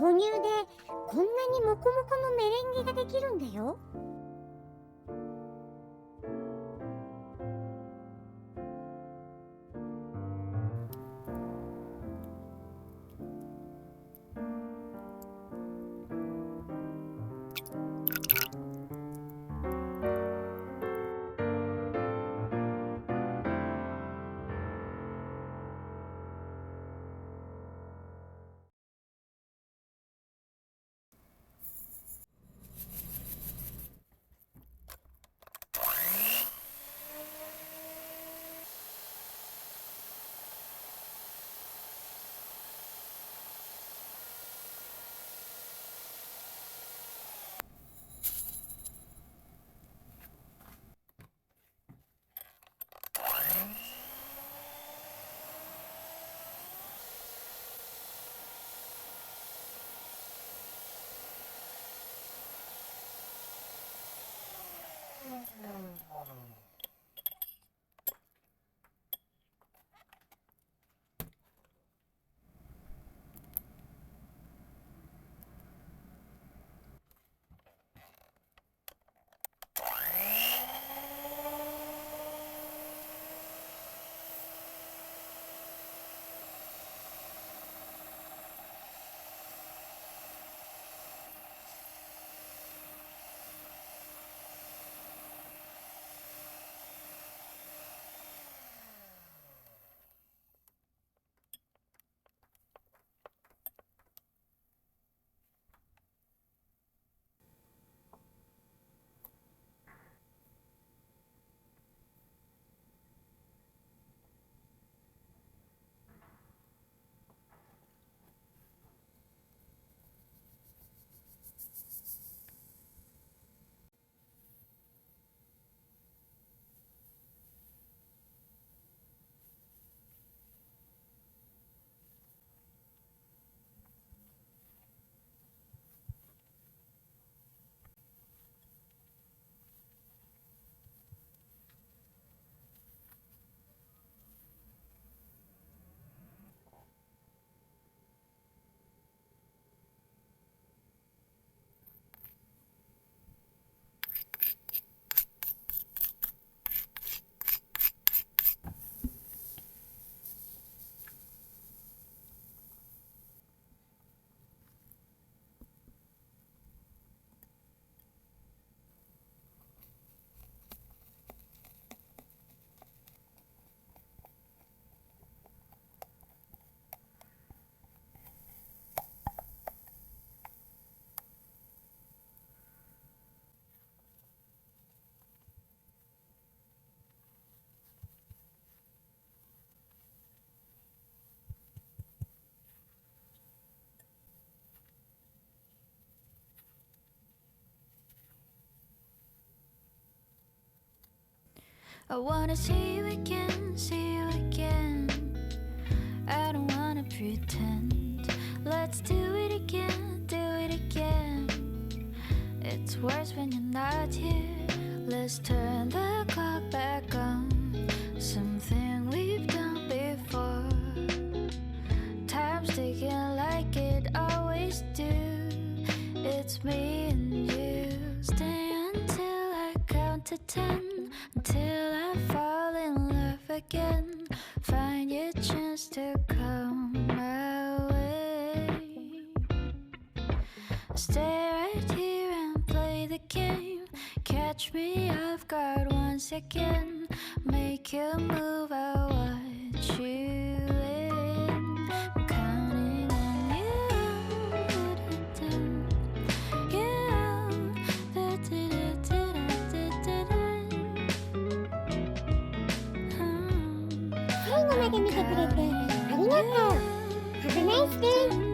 豆乳でこんなにモコモコのメレンゲができるんだよ。I wanna see you again, see you again. I don't wanna pretend. Let's do it again, do it again. It's worse when you're not here. Let's turn the clock back on. Something we've done before. Time's ticking like it always do. It's me and you. Stay until I count to 10. Until I fall in love again. Find your chance to come my way. Stay right here and play the game. Catch me off guard once again. Make you move, I watch you in. I'm counting on you. Have a nice day.